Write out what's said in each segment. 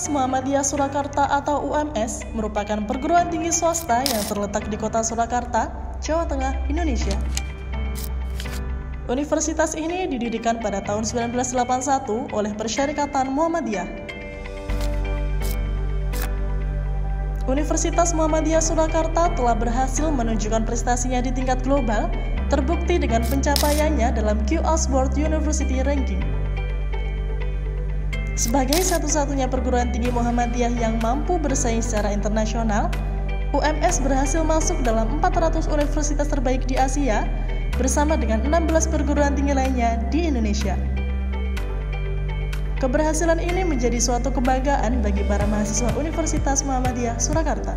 Universitas Muhammadiyah Surakarta atau UMS merupakan perguruan tinggi swasta yang terletak di kota Surakarta, Jawa Tengah, Indonesia. Universitas ini didirikan pada tahun 1981 oleh Persyarikatan Muhammadiyah. Universitas Muhammadiyah Surakarta telah berhasil menunjukkan prestasinya di tingkat global, terbukti dengan pencapaiannya dalam QS World University Ranking. Sebagai satu-satunya perguruan tinggi Muhammadiyah yang mampu bersaing secara internasional, UMS berhasil masuk dalam 400 universitas terbaik di Asia bersama dengan 16 perguruan tinggi lainnya di Indonesia. Keberhasilan ini menjadi suatu kebanggaan bagi para mahasiswa Universitas Muhammadiyah Surakarta.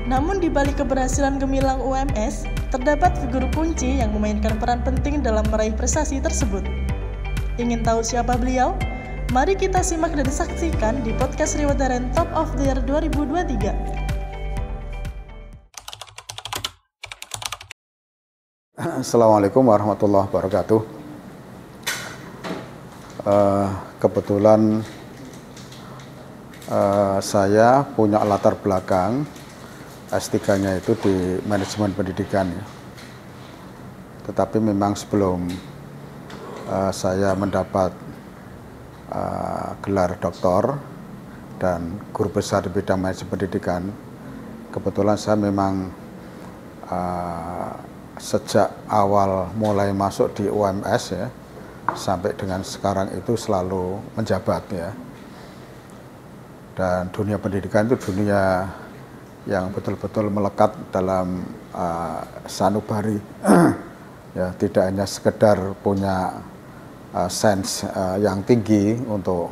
Namun di balik keberhasilan gemilang UMS, terdapat figur kunci yang memainkan peran penting dalam meraih prestasi tersebut. Ingin tahu siapa beliau? Mari kita simak dan saksikan di podcast Riwedaren Top of the Year 2023. Assalamualaikum warahmatullahi wabarakatuh. Kebetulan saya punya latar belakang S3-nya itu di manajemen pendidikan. Tetapi memang sebelum saya mendapat gelar doktor dan guru besar di bidang manajemen pendidikan, kebetulan saya memang sejak awal mulai masuk di UMS ya, sampai dengan sekarang itu selalu menjabat ya. Dan dunia pendidikan itu dunia yang betul-betul melekat dalam sanubari ya, tidak hanya sekedar punya sense yang tinggi untuk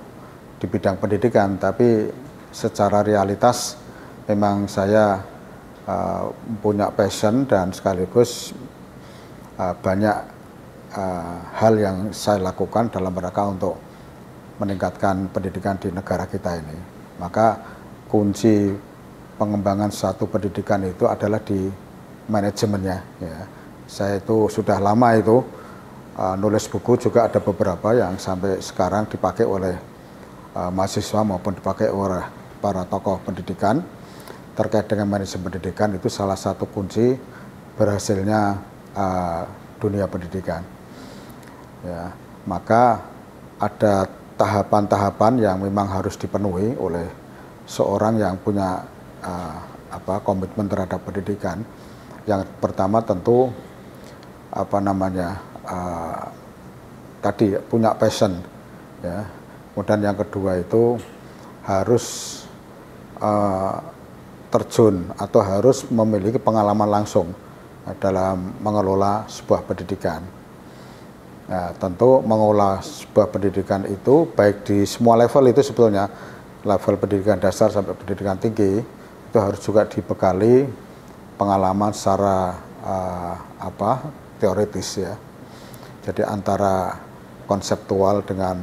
di bidang pendidikan, tapi secara realitas memang saya punya passion dan sekaligus banyak hal yang saya lakukan dalam rangka untuk meningkatkan pendidikan di negara kita ini. Maka kunci pengembangan satu pendidikan itu adalah di manajemennya ya. Saya itu sudah lama itu nulis buku, juga ada beberapa yang sampai sekarang dipakai oleh mahasiswa maupun dipakai oleh para tokoh pendidikan terkait dengan manajemen pendidikan. Itu salah satu kunci berhasilnya dunia pendidikan ya. Maka ada tahapan-tahapan yang memang harus dipenuhi oleh seorang yang punya komitmen terhadap pendidikan. Yang pertama tentu tadi punya passion ya. Kemudian yang kedua itu harus terjun atau harus memiliki pengalaman langsung dalam mengelola sebuah pendidikan. Nah, tentu mengelola sebuah pendidikan itu baik di semua level itu sebetulnya, level pendidikan dasar sampai pendidikan tinggi, itu harus juga dibekali pengalaman secara teoritis ya. Jadi antara konseptual dengan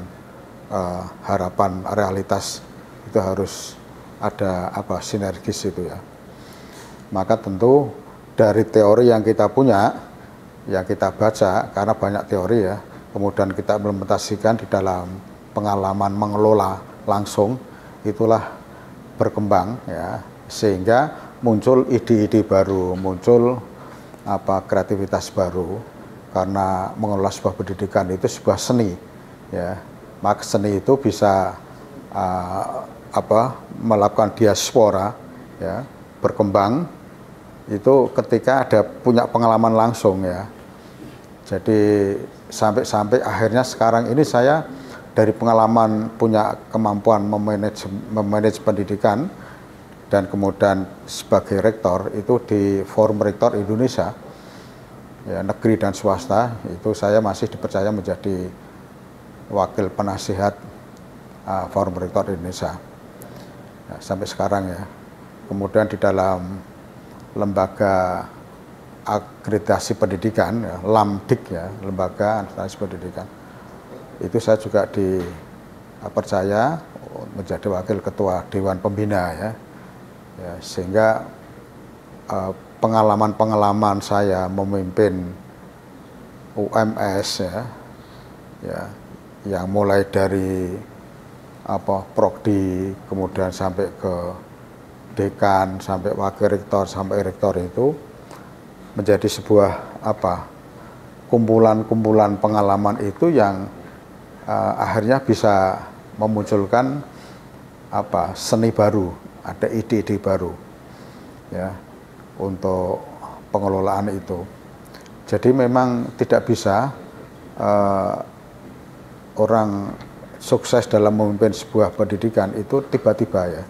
harapan realitas itu harus ada sinergis itu ya. Maka tentu dari teori yang kita punya, yang kita baca, karena banyak teori ya, kemudian kita implementasikan di dalam pengalaman mengelola langsung, itulah berkembang ya, sehingga muncul ide-ide baru, muncul kreativitas baru. Karena mengelola sebuah pendidikan itu sebuah seni ya. Maka seni itu bisa melakukan diaspora ya, berkembang itu ketika ada punya pengalaman langsung ya. Jadi sampai akhirnya sekarang ini saya dari pengalaman punya kemampuan memanage pendidikan, dan kemudian sebagai rektor itu di Forum Rektor Indonesia ya, negeri dan swasta, itu saya masih dipercaya menjadi wakil penasihat Forum Rektor Indonesia ya, sampai sekarang ya. Kemudian di dalam lembaga akreditasi pendidikan ya, LAMDIK ya, lembaga akreditasi pendidikan, itu saya juga dipercaya menjadi wakil ketua Dewan Pembina ya. Ya, sehingga pengalaman-pengalaman saya memimpin UMS ya, yang mulai dari prodi, kemudian sampai ke dekan, sampai wakil rektor, sampai rektor itu menjadi sebuah kumpulan-kumpulan pengalaman itu yang akhirnya bisa memunculkan seni baru, ada ide-ide baru ya untuk pengelolaan itu. Jadi memang tidak bisa orang sukses dalam memimpin sebuah pendidikan itu tiba-tiba ya,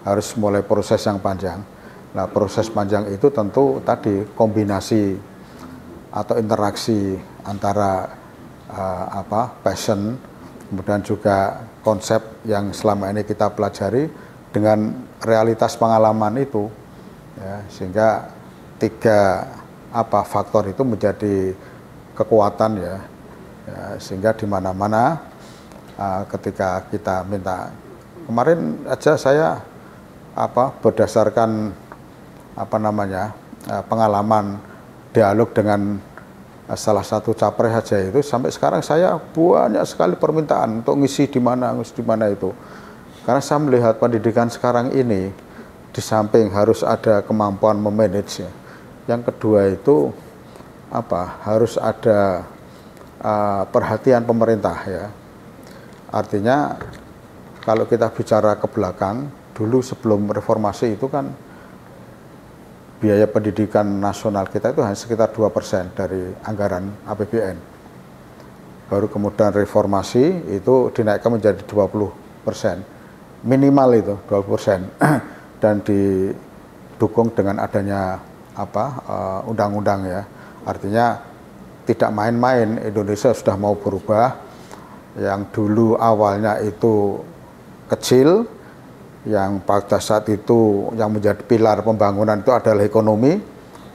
harus mulai proses yang panjang. Nah, proses panjang itu tentu tadi kombinasi atau interaksi antara passion, kemudian juga konsep yang selama ini kita pelajari dengan realitas pengalaman itu, ya, sehingga tiga faktor itu menjadi kekuatan ya, sehingga di mana-mana ketika kita minta, kemarin aja saya berdasarkan pengalaman dialog dengan salah satu capres saja itu, sampai sekarang saya banyak sekali permintaan untuk ngisi di mana itu. Karena saya melihat pendidikan sekarang ini di samping harus ada kemampuan memanage ya, yang kedua itu harus ada perhatian pemerintah ya. Artinya kalau kita bicara ke belakang, dulu sebelum reformasi itu kan biaya pendidikan nasional kita itu hanya sekitar 2% dari anggaran APBN. Baru kemudian reformasi itu dinaikkan menjadi 20%. Minimal itu 20%. Dan didukung dengan adanya undang-undang ya. Artinya tidak main-main, Indonesia sudah mau berubah. Yang dulu awalnya itu kecil, yang pada saat itu yang menjadi pilar pembangunan itu adalah ekonomi,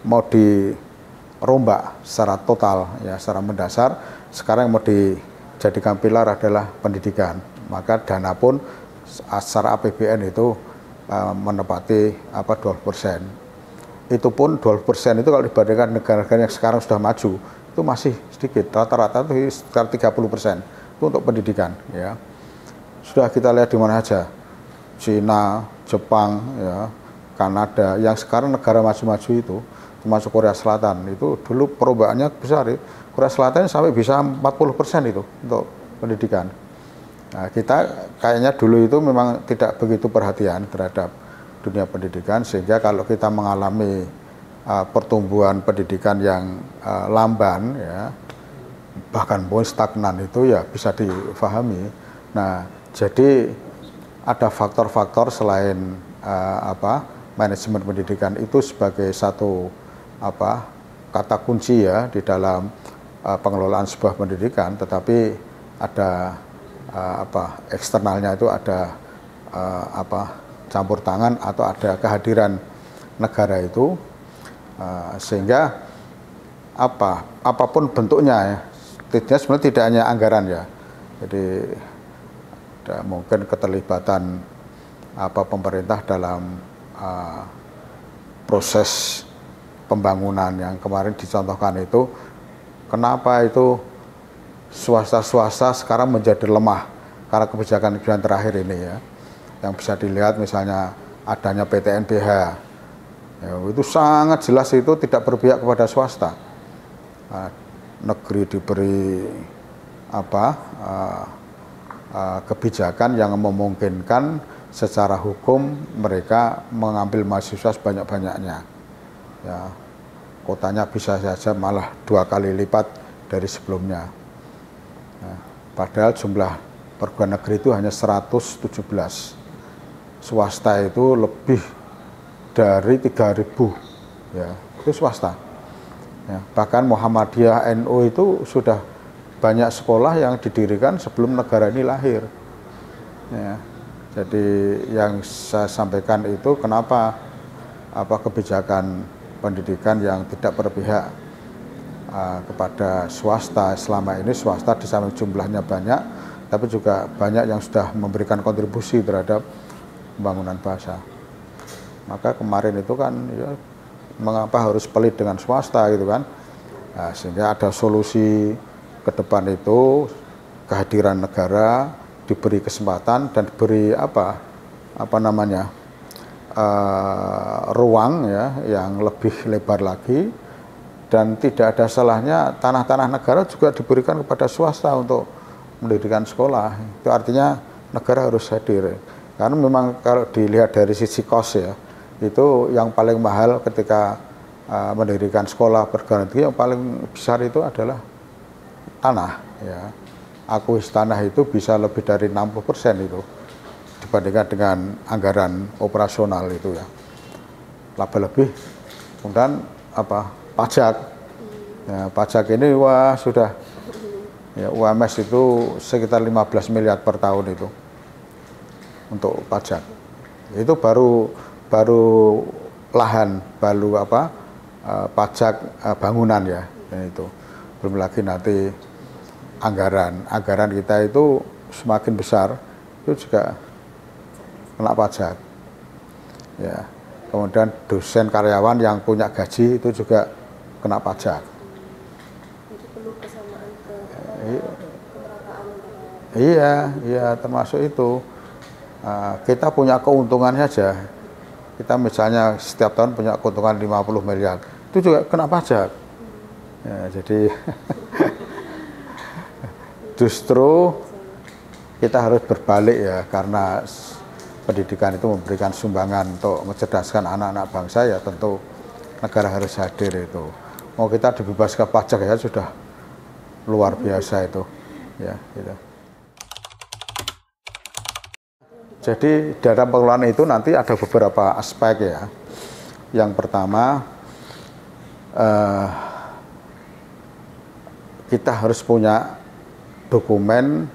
mau dirombak secara total ya, secara mendasar. Sekarang yang mau dijadikan pilar adalah pendidikan. Maka dana pun secara APBN itu menepati 12%. Itu pun 12% itu kalau dibandingkan negara-negara yang sekarang sudah maju itu masih sedikit. Rata-rata itu sekitar 30% itu untuk pendidikan ya. Sudah kita lihat di mana saja. Cina, Jepang, ya, Kanada, yang sekarang negara maju-maju itu, termasuk Korea Selatan, itu dulu perombakannya besar. Ya. Korea Selatan sampai bisa 40% itu untuk pendidikan. Nah, kita kayaknya dulu itu memang tidak begitu perhatian terhadap dunia pendidikan, sehingga kalau kita mengalami pertumbuhan pendidikan yang lamban, ya, bahkan pun stagnan itu ya bisa difahami. Nah, jadi ada faktor-faktor selain manajemen pendidikan itu sebagai satu kata kunci ya di dalam pengelolaan sebuah pendidikan, tetapi ada eksternalnya itu ada campur tangan atau ada kehadiran negara itu, sehingga apapun bentuknya ya, sebenarnya tidak hanya anggaran ya, jadi mungkin keterlibatan pemerintah dalam proses pembangunan yang kemarin dicontohkan itu, kenapa itu swasta sekarang menjadi lemah karena kebijakan terakhir ini ya, yang bisa dilihat misalnya adanya PTNBH ya, itu sangat jelas itu tidak berpihak kepada swasta. Negeri diberi kebijakan yang memungkinkan secara hukum mereka mengambil mahasiswa sebanyak-banyaknya ya, kotanya bisa saja malah 2 kali lipat dari sebelumnya ya, padahal jumlah perguruan negeri itu hanya 117, swasta itu lebih dari 3.000 ya, itu swasta ya. Bahkan Muhammadiyah NU itu sudah banyak sekolah yang didirikan sebelum negara ini lahir. Ya, jadi yang saya sampaikan itu kenapa kebijakan pendidikan yang tidak berpihak kepada swasta, selama ini swasta di samping jumlahnya banyak, tapi juga banyak yang sudah memberikan kontribusi terhadap pembangunan bangsa. Maka kemarin itu kan ya, mengapa harus pelit dengan swasta gitu kan? Nah, sehingga ada solusi ke depan itu kehadiran negara diberi kesempatan dan diberi ruang ya yang lebih lebar lagi, dan tidak ada salahnya tanah-tanah negara juga diberikan kepada swasta untuk mendirikan sekolah. Itu artinya negara harus hadir, karena memang kalau dilihat dari sisi kos ya, itu yang paling mahal ketika mendirikan sekolah perguruan tinggi, yang paling besar itu adalah tanah ya. Akuis tanah itu bisa lebih dari 60% itu dibandingkan dengan anggaran operasional itu ya. Lebih-lebih kemudian pajak ya, pajak ini wah sudah ya, UMS itu sekitar 15 miliar per tahun itu untuk pajak. Itu baru lahan, baru pajak bangunan ya, itu belum lagi nanti anggaran kita itu semakin besar itu juga kena pajak ya. Kemudian dosen karyawan yang punya gaji itu juga kena pajak. Jadi perlu kesamaan kemerataan. Iya termasuk itu. Kita punya keuntungan saja. Kita misalnya setiap tahun punya keuntungan 50 miliar, itu juga kena pajak. Ya, jadi justru kita harus berbalik ya, karena pendidikan itu memberikan sumbangan untuk mencerdaskan anak-anak bangsa ya, tentu negara harus hadir itu. Mau kita dibebaskan pajak ya sudah luar biasa itu ya gitu. Jadi dalam pengelolaan itu nanti ada beberapa aspek ya. Yang pertama, kita harus punya dokumen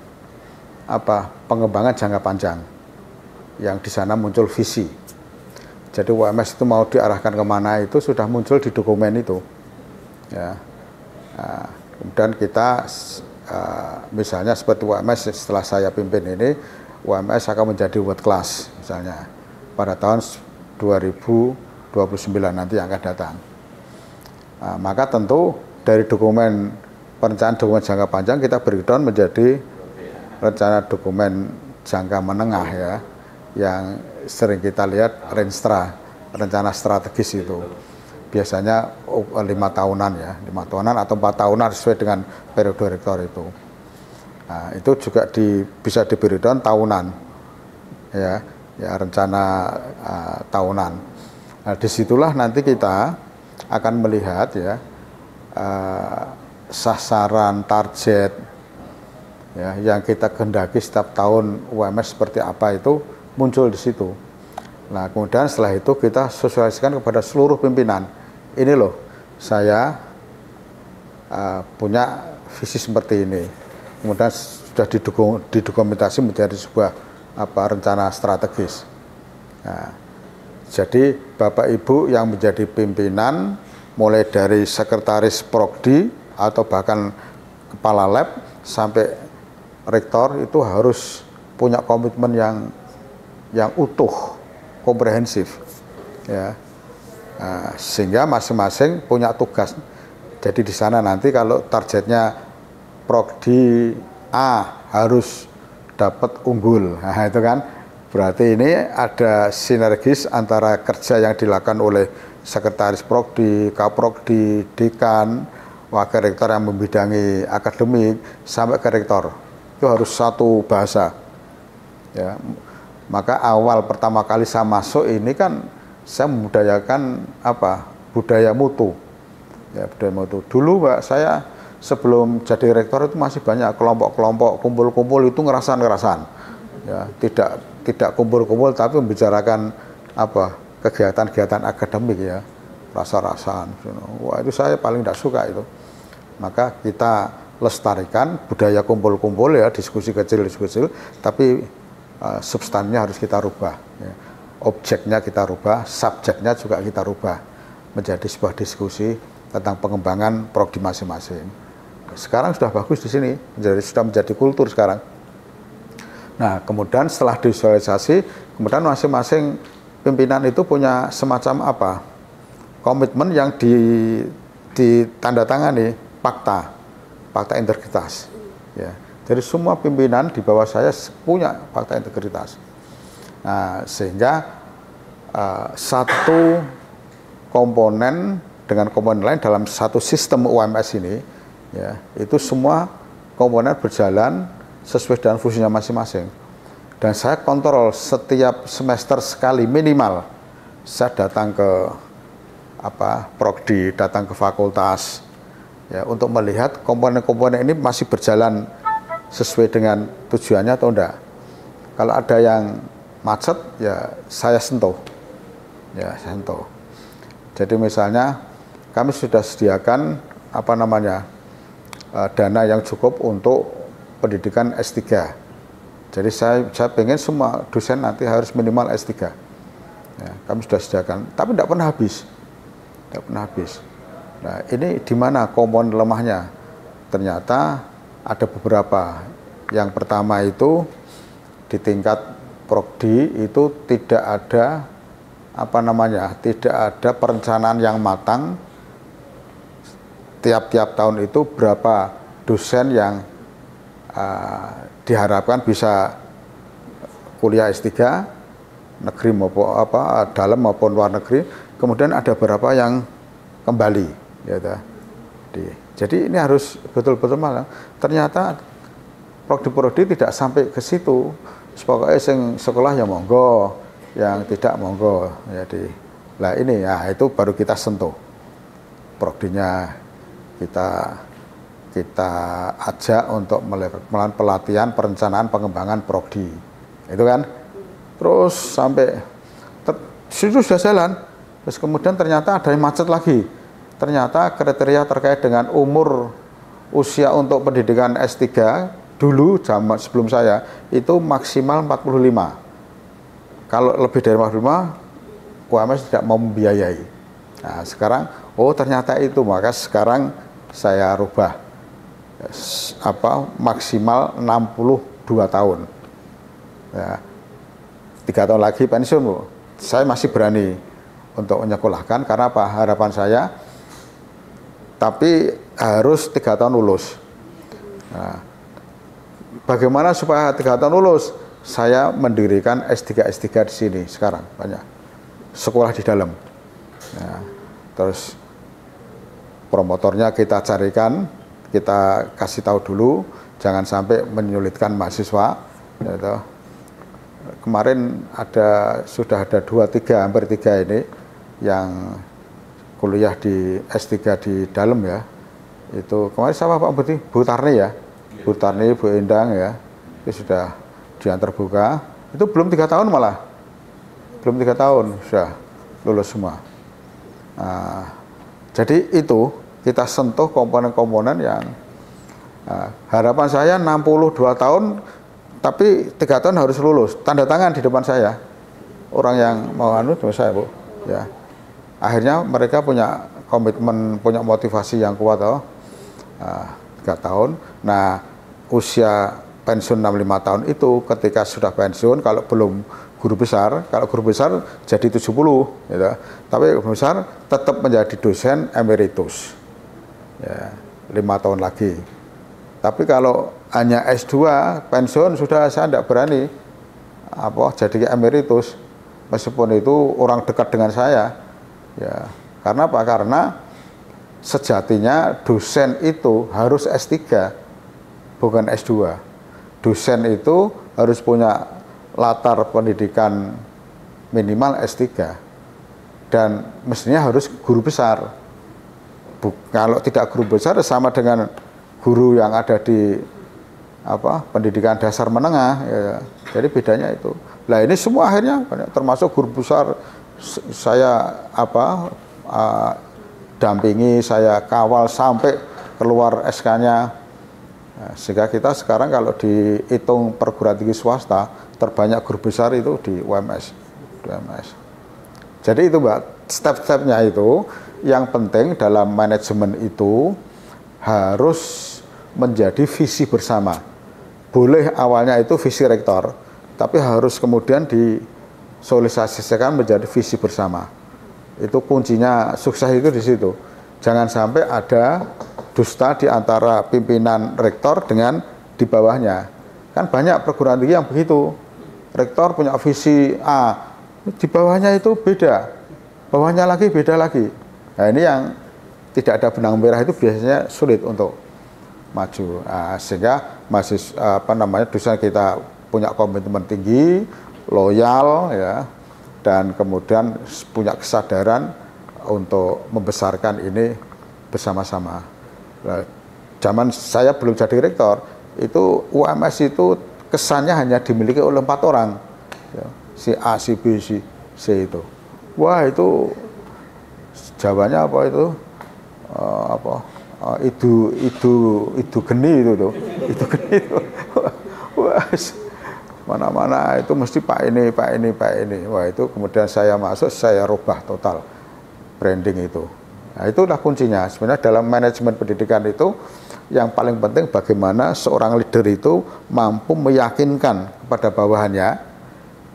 pengembangan jangka panjang yang di sana muncul visi. Jadi UMS itu mau diarahkan kemana itu sudah muncul di dokumen itu. Ya. Kemudian kita misalnya seperti UMS setelah saya pimpin ini, UMS akan menjadi world class misalnya pada tahun 2029 nanti yang akan datang. Maka tentu dari perencanaan dokumen jangka panjang kita breakdown menjadi rencana dokumen jangka menengah ya, yang sering kita lihat rencana strategis itu. Biasanya 5 tahunan ya, 5 tahunan atau 4 tahunan sesuai dengan periode rektor itu. Nah, itu juga bisa di breakdown tahunan ya rencana tahunan. Nah, disitulah nanti kita akan melihat ya sasaran target ya yang kita kehendaki setiap tahun UMS seperti apa itu muncul di situ. Nah, kemudian setelah itu kita sosialisasikan kepada seluruh pimpinan. Ini loh, saya punya visi seperti ini. Kemudian sudah didokumentasi menjadi sebuah rencana strategis. Nah, jadi Bapak Ibu yang menjadi pimpinan, mulai dari sekretaris prodi atau bahkan kepala lab sampai rektor itu harus punya komitmen yang utuh, komprehensif, ya. Nah, sehingga masing-masing punya tugas. Jadi di sana nanti kalau targetnya prodi A harus dapat unggul, nah itu kan berarti ini ada sinergis antara kerja yang dilakukan oleh sekretaris prodi, kaprodi, dekan, wakil rektor yang membidangi akademik sampai ke rektor. Itu harus satu bahasa. Ya. Maka awal pertama kali saya masuk ini kan saya membudayakan budaya mutu. Ya, budaya mutu. Dulu Mbak, saya sebelum jadi rektor itu masih banyak kelompok-kelompok kumpul-kumpul itu ngerasan. Ya, tidak kumpul-kumpul tapi membicarakan kegiatan-kegiatan akademik ya, rasa-rasaan. Wah, itu saya paling tidak suka itu. Maka kita lestarikan budaya kumpul-kumpul ya, diskusi kecil, tapi substansinya harus kita rubah. Ya. Objeknya kita rubah, subjeknya juga kita rubah menjadi sebuah diskusi tentang pengembangan prodi masing-masing. Sekarang sudah bagus di sini, sudah menjadi kultur sekarang. Nah, kemudian setelah divisualisasi, kemudian masing-masing pimpinan itu punya semacam komitmen yang ditandatangani, fakta integritas. Ya. Jadi semua pimpinan di bawah saya punya fakta integritas. Nah, sehingga satu komponen dengan komponen lain dalam satu sistem UMS ini, ya, itu semua komponen berjalan sesuai dengan fungsinya masing-masing. Dan saya kontrol setiap semester sekali minimal. Saya datang ke prodi, datang ke fakultas, ya, untuk melihat komponen-komponen ini masih berjalan sesuai dengan tujuannya atau enggak. Kalau ada yang macet, ya saya sentuh. Ya, saya sentuh. Jadi misalnya kami sudah sediakan dana yang cukup untuk pendidikan S3. Jadi saya pengen semua dosen nanti harus minimal S3. Ya, kami sudah sediakan, tapi tidak pernah habis. Tidak pernah habis. Nah, ini di mana komponen lemahnya? Ternyata ada beberapa. Yang pertama itu di tingkat prodi itu tidak ada tidak ada perencanaan yang matang. Tiap-tiap tahun itu berapa dosen yang diharapkan bisa kuliah S3 negeri maupun dalam maupun luar negeri, kemudian ada berapa yang kembali, ya. Jadi ini harus betul-betul malah. Ternyata prodi-prodi tidak sampai ke situ. Pokoknya yang sekolah ya monggo, yang tidak monggo. Jadi, lah ini ya itu baru kita sentuh. Prodinya kita ajak untuk melakukan pelatihan, perencanaan, pengembangan prodi, itu kan. Terus sampai sudah jalan, terus kemudian ternyata ada yang macet lagi. Ternyata kriteria terkait dengan usia untuk pendidikan S3 dulu zaman sebelum saya itu maksimal 45. Kalau lebih dari 45, UMS tidak mau membiayai. Nah, sekarang ternyata itu, maka sekarang saya rubah maksimal 62 tahun. Ya, 3 tahun lagi pensiun, Bu. Saya masih berani untuk menyekolahkan karena apa? Harapan saya, tapi harus 3 tahun lulus. Nah, bagaimana supaya 3 tahun lulus? Saya mendirikan S3 di sini sekarang banyak. Sekolah di dalam. Nah, terus promotornya kita carikan, kita kasih tahu dulu, jangan sampai menyulitkan mahasiswa. Gitu. Kemarin sudah ada 2-3, hampir 3 ini yang kuliah di S3 di dalam, ya. Itu kemarin sama Pak Budi, Bu Tarni, ya, Bu Tarni, Bu Endang, ya, itu sudah ujian terbuka. Itu belum 3 tahun malah, belum 3 tahun sudah lulus semua. Nah, jadi itu kita sentuh komponen-komponen yang harapan saya 62 tahun, tapi 3 tahun harus lulus. Tanda tangan di depan saya. Orang yang mau cuma saya, Bu. Ya. Akhirnya mereka punya komitmen, punya motivasi yang kuat, 3 tahun. Nah, usia pensiun 65 tahun itu ketika sudah pensiun, kalau belum guru besar, kalau guru besar jadi 70, gitu. Tapi guru besar tetap menjadi dosen emeritus. Ya, 5 tahun lagi. Tapi kalau hanya S2 pensiun sudah saya tidak berani jadi emeritus, meskipun itu orang dekat dengan saya, ya. Karena apa? Karena sejatinya dosen itu harus S3, bukan S2. Dosen itu harus punya latar pendidikan minimal S3 dan mestinya harus guru besar. Kalau tidak guru besar sama dengan guru yang ada di pendidikan dasar menengah, ya. Jadi bedanya itu. Nah, ini semua akhirnya termasuk guru besar saya dampingi, saya kawal sampai keluar SK-nya. Nah, sehingga kita sekarang kalau dihitung perguruan tinggi swasta terbanyak guru besar itu di UMS. Jadi itu, Mbak, step-stepnya itu yang penting dalam manajemen itu harus menjadi visi bersama. Boleh awalnya itu visi rektor, tapi harus kemudian disosialisasikan menjadi visi bersama. Itu kuncinya sukses itu di situ. Jangan sampai ada dusta di antara pimpinan rektor dengan di bawahnya. Kan banyak perguruan tinggi yang begitu. Rektor punya visi A, di bawahnya itu beda, bawahnya lagi beda lagi. Nah ini yang tidak ada benang merah itu biasanya sulit untuk maju. Nah, sehingga masih dosen kita punya komitmen tinggi, loyal ya, dan kemudian punya kesadaran untuk membesarkan ini bersama-sama. Nah, zaman saya belum jadi rektor, itu UMS itu kesannya hanya dimiliki oleh 4 orang, ya, si A, si B, si C itu. Wah itu jawabannya apa itu? Itu geni itu tuh, itu geni itu. Wah, mana-mana itu mesti Pak ini. Wah itu kemudian saya masuk, saya rubah total branding itu. Nah itulah kuncinya. Sebenarnya dalam manajemen pendidikan itu yang paling penting bagaimana seorang leader itu mampu meyakinkan kepada bawahannya,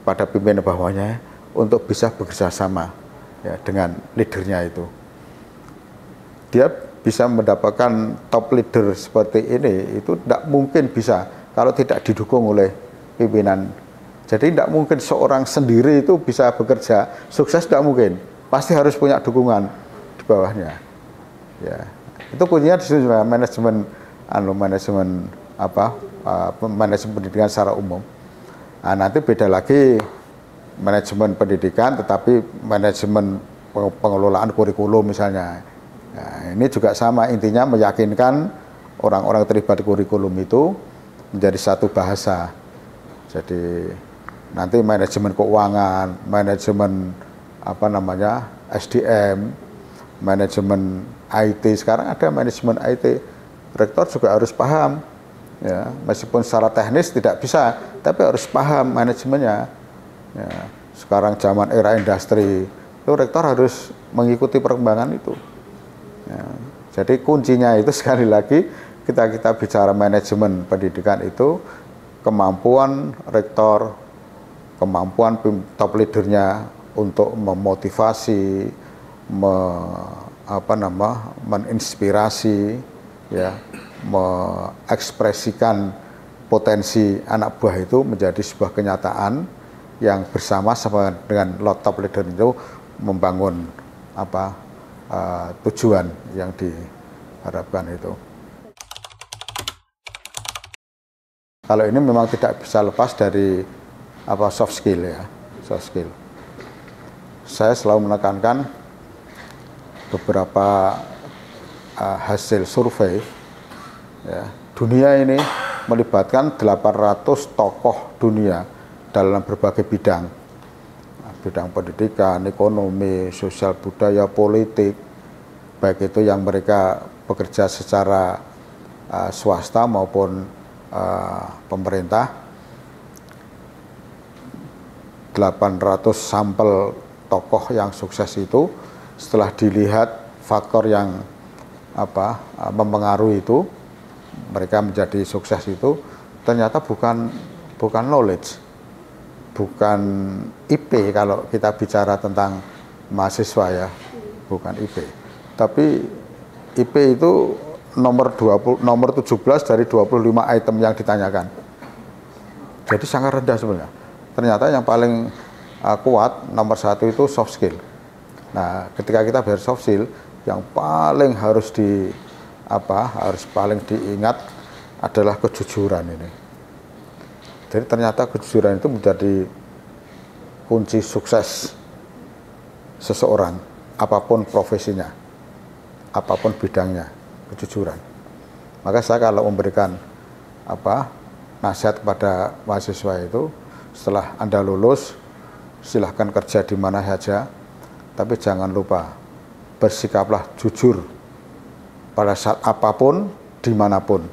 pada pimpinan bawahnya untuk bisa bekerja sama ya, dengan leadernya itu. Dia bisa mendapatkan top leader seperti ini itu tidak mungkin bisa kalau tidak didukung oleh pimpinan. Jadi tidak mungkin seorang sendiri itu bisa bekerja sukses, tidak mungkin. Pasti harus punya dukungan di bawahnya. Ya. Itu kuncinya di situ manajemen pendidikan secara umum. Nah, nanti beda lagi manajemen pendidikan, tetapi manajemen pengelolaan kurikulum misalnya. Nah, ini juga sama, intinya meyakinkan orang-orang terlibat kurikulum itu menjadi satu bahasa. Jadi nanti manajemen keuangan, manajemen SDM, manajemen IT, sekarang ada manajemen IT, rektor juga harus paham ya, meskipun secara teknis tidak bisa, tapi harus paham manajemennya ya. Sekarang zaman era industri itu rektor harus mengikuti perkembangan itu ya. Jadi kuncinya itu sekali lagi kita bicara manajemen pendidikan itu kemampuan rektor, kemampuan top leadernya untuk memotivasi, meninspirasi ya, mengekspresikan potensi anak buah itu menjadi sebuah kenyataan yang bersama-sama dengan top leader itu membangun tujuan yang diharapkan itu. Kalau ini memang tidak bisa lepas dari soft skill ya, soft skill. Saya selalu menekankan beberapa hasil survei ya, dunia ini melibatkan 800 tokoh dunia dalam berbagai bidang, bidang pendidikan, ekonomi, sosial budaya, politik, baik itu yang mereka bekerja secara swasta maupun pemerintah. 800 sampel tokoh yang sukses itu setelah dilihat faktor yang mempengaruhi itu mereka menjadi sukses itu ternyata bukan knowledge, bukan IP kalau kita bicara tentang mahasiswa ya, bukan IP, tapi IP itu nomor 17 dari 25 item yang ditanyakan. Jadi sangat rendah sebenarnya. Ternyata yang paling kuat nomor 1 itu soft skill. Nah, ketika kita bicara soft skill, yang paling harus paling diingat adalah kejujuran ini. Jadi ternyata kejujuran itu menjadi kunci sukses seseorang, apapun profesinya, apapun bidangnya, kejujuran. Maka saya kalau memberikan nasihat kepada mahasiswa itu, setelah Anda lulus, silahkan kerja di mana saja, tapi jangan lupa bersikaplah jujur pada saat apapun, dimanapun,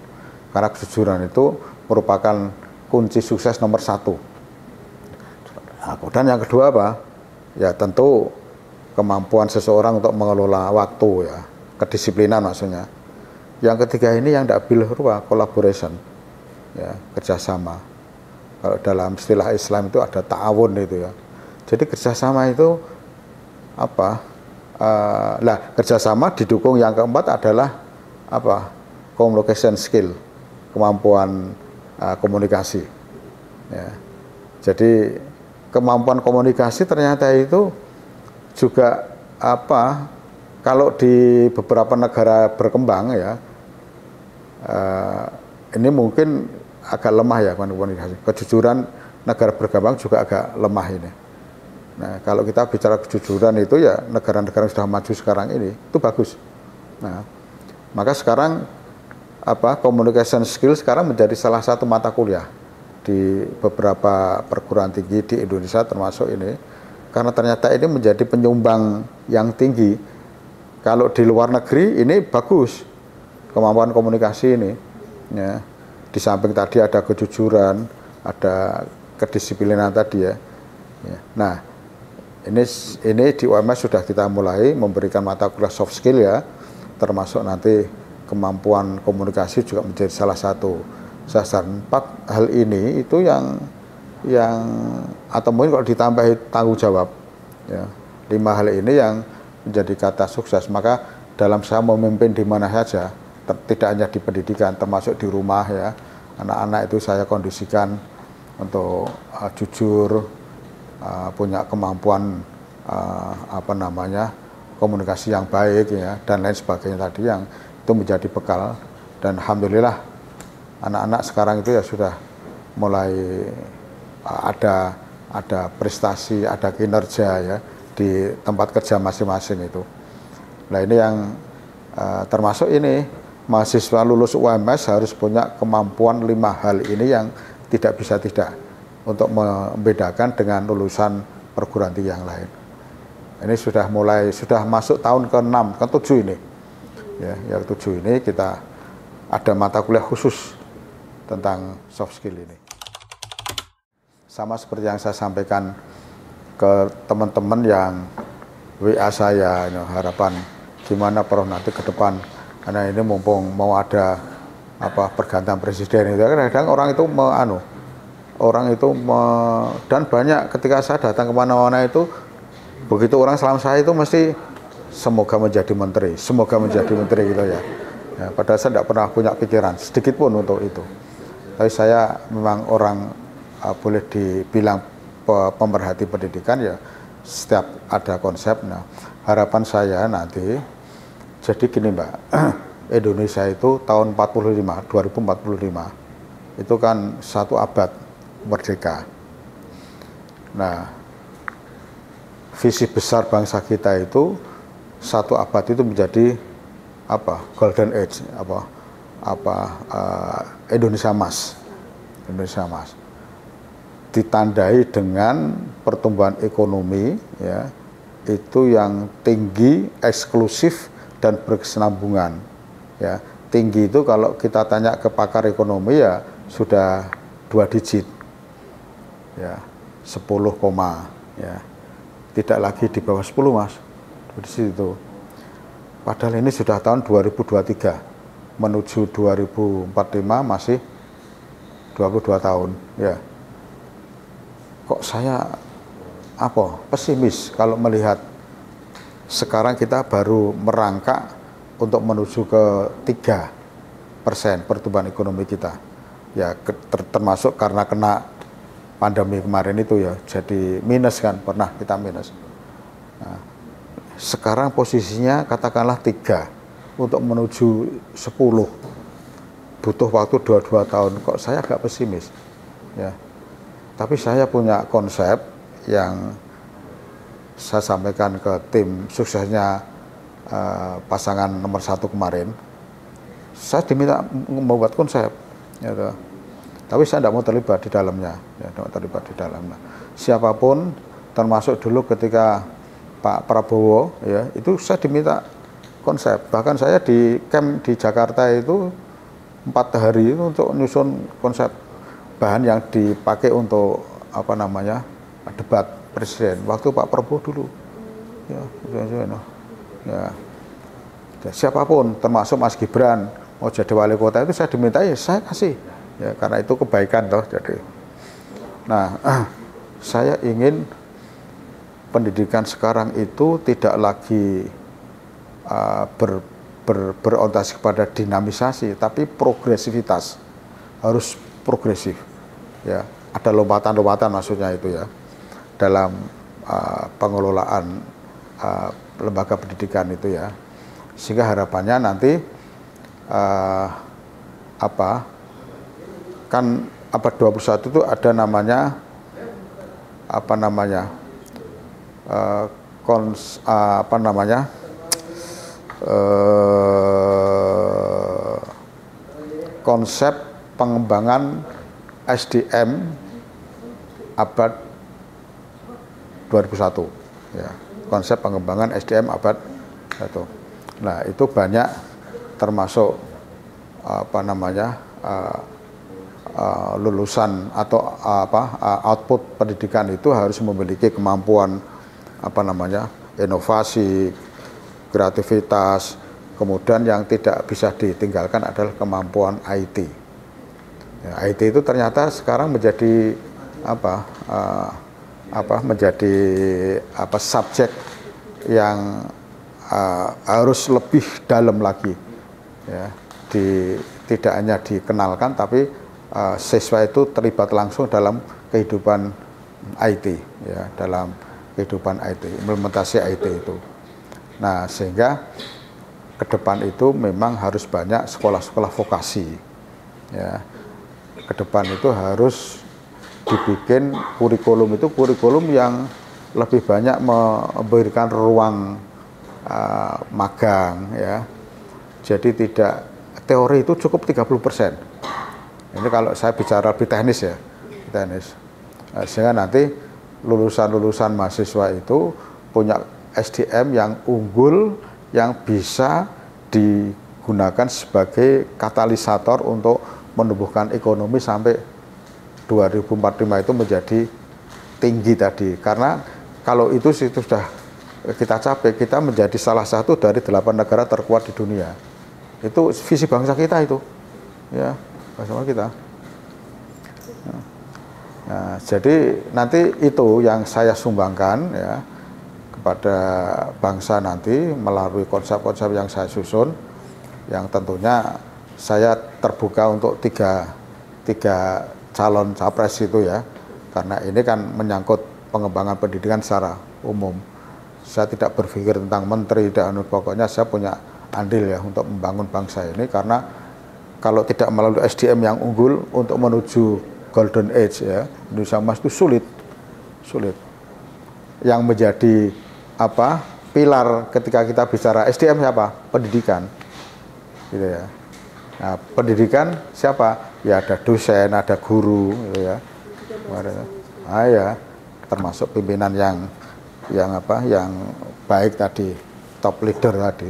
karena kejujuran itu merupakan kunci sukses nomor 1. Nah, kemudian yang kedua apa? Ya tentu kemampuan seseorang untuk mengelola waktu ya, kedisiplinan maksudnya. Yang ketiga ini yang tidak boleh lupa, collaboration, ya, kerjasama. Kalau dalam istilah Islam itu ada ta'awun itu ya. Jadi kerjasama itu kerjasama didukung yang keempat adalah communication skill, kemampuan komunikasi. Ya. Jadi kemampuan komunikasi ternyata itu juga kalau di beberapa negara berkembang ya, ini mungkin agak lemah ya komunikasi. Kejujuran negara berkembang juga agak lemah ini. Nah, kalau kita bicara kejujuran itu ya negara-negara yang sudah maju sekarang ini itu bagus. Nah, maka sekarang communication skill sekarang menjadi salah satu mata kuliah di beberapa perguruan tinggi di Indonesia termasuk ini, karena ternyata ini menjadi penyumbang yang tinggi. Kalau di luar negeri ini bagus kemampuan komunikasi ini. Ya. Di samping tadi ada kejujuran, ada kedisiplinan tadi ya. Ya. Nah, ini di UMS sudah kita mulai memberikan mata kuliah soft skill ya, termasuk nanti kemampuan komunikasi juga menjadi salah satu sasaran. 4 hal ini itu yang atau mungkin kalau ditambah tanggung jawab ya, 5 hal ini yang menjadi kata sukses. Maka dalam saya memimpin di mana saja, tidak hanya di pendidikan, termasuk di rumah ya, anak-anak itu saya kondisikan untuk jujur, punya kemampuan komunikasi yang baik ya, dan lain sebagainya tadi yang itu menjadi bekal. Dan alhamdulillah anak-anak sekarang itu ya sudah mulai ada prestasi, ada kinerja ya di tempat kerja masing-masing itu. Nah, ini yang termasuk ini mahasiswa lulus UMS harus punya kemampuan 5 hal ini yang tidak bisa tidak, untuk membedakan dengan lulusan perguruan tinggi yang lain. Ini sudah masuk tahun ke-6, ke-7 ini. Ya, yang 7 ini kita ada mata kuliah khusus tentang soft skill ini. Sama seperti yang saya sampaikan ke teman-teman yang WA saya, harapan gimana Prof nanti ke depan, karena ini mumpung mau ada pergantian presiden itu, kadang-kadang orang itu dan banyak ketika saya datang kemana-mana itu, begitu orang salam saya itu mesti semoga menjadi menteri gitu ya. Ya, padahal saya tidak pernah punya pikiran sedikit pun untuk itu. Tapi saya memang orang boleh dibilang pemerhati pendidikan ya, setiap ada konsep. Nah, harapan saya nanti jadi gini Mbak, Indonesia itu tahun 2045 itu kan 1 abad merdeka. Nah, visi besar bangsa kita itu 1 abad itu menjadi golden age, Indonesia Emas, ditandai dengan pertumbuhan ekonomi ya, itu yang tinggi, eksklusif dan berkesinambungan ya. Tinggi itu kalau kita tanya ke pakar ekonomi ya sudah 2 digit ya, 10, ya, tidak lagi di bawah 10 Mas, di situ. Padahal ini sudah tahun 2023 menuju 2045 masih 22 tahun ya. Kok saya pesimis kalau melihat sekarang kita baru merangkak untuk menuju ke 3% pertumbuhan ekonomi kita ya, termasuk karena kena pandemi kemarin itu ya, jadi minus kan, pernah kita minus. Nah, sekarang posisinya katakanlah 3 untuk menuju 10, butuh waktu 22 tahun. Kok saya agak pesimis ya. Tapi saya punya konsep yang saya sampaikan ke tim suksesnya pasangan nomor 1 kemarin. Saya diminta membuat konsep gitu. Tapi saya tidak mau terlibat di dalamnya ya, siapapun, termasuk dulu ketika Pak Prabowo ya, itu saya diminta konsep. Bahkan saya di camp di Jakarta itu 4 hari itu untuk nyusun konsep bahan yang dipakai untuk debat presiden waktu Pak Prabowo dulu ya, siapapun termasuk Mas Gibran mau jadi wali kota itu saya dimintai, saya kasih ya, karena itu kebaikan toh. Jadi nah saya ingin pendidikan sekarang itu tidak lagi berorientasi kepada dinamisasi, tapi progresivitas, harus progresif, ya. Ada lompatan-lompatan maksudnya itu ya dalam pengelolaan lembaga pendidikan itu ya, sehingga harapannya nanti kan abad 21 itu ada namanya konsep pengembangan SDM abad 2001 ya, konsep pengembangan SDM abad 1. Nah, itu banyak termasuk lulusan atau output pendidikan itu harus memiliki kemampuan inovasi, kreativitas, kemudian yang tidak bisa ditinggalkan adalah kemampuan IT. Ya, IT itu ternyata sekarang menjadi subjek yang harus lebih dalam lagi ya, tidak hanya dikenalkan tapi siswa itu terlibat langsung dalam kehidupan IT ya, dalam kehidupan IT, implementasi IT itu. Nah, sehingga ke depan itu memang harus banyak sekolah-sekolah vokasi ya. Ke depan itu harus dibikin kurikulum yang lebih banyak memberikan ruang magang ya. Jadi tidak teori itu cukup 30%. Ini kalau saya bicara lebih teknis ya, teknis. Sehingga nanti lulusan-lulusan mahasiswa itu punya SDM yang unggul yang bisa digunakan sebagai katalisator untuk menumbuhkan ekonomi sampai 2045 itu menjadi tinggi tadi. Karena kalau itu sudah kita capai, kita menjadi salah satu dari 8 negara terkuat di dunia. Itu visi bangsa kita itu, ya, bangsa kita. Nah, jadi nanti itu yang saya sumbangkan ya kepada bangsa nanti melalui konsep-konsep yang saya susun, yang tentunya saya terbuka untuk tiga calon capres itu ya, karena ini kan menyangkut pengembangan pendidikan secara umum. Saya tidak berpikir tentang menteri dan pokoknya saya punya andil ya untuk membangun bangsa ini, karena kalau tidak melalui SDM yang unggul untuk menuju golden age ya, Indonesia emas itu sulit. Yang menjadi pilar ketika kita bicara SDM siapa? Pendidikan, gitu ya. Nah, pendidikan siapa? Ya ada dosen, ada guru, gitu ya. Ya, termasuk pimpinan yang baik tadi, top leader tadi.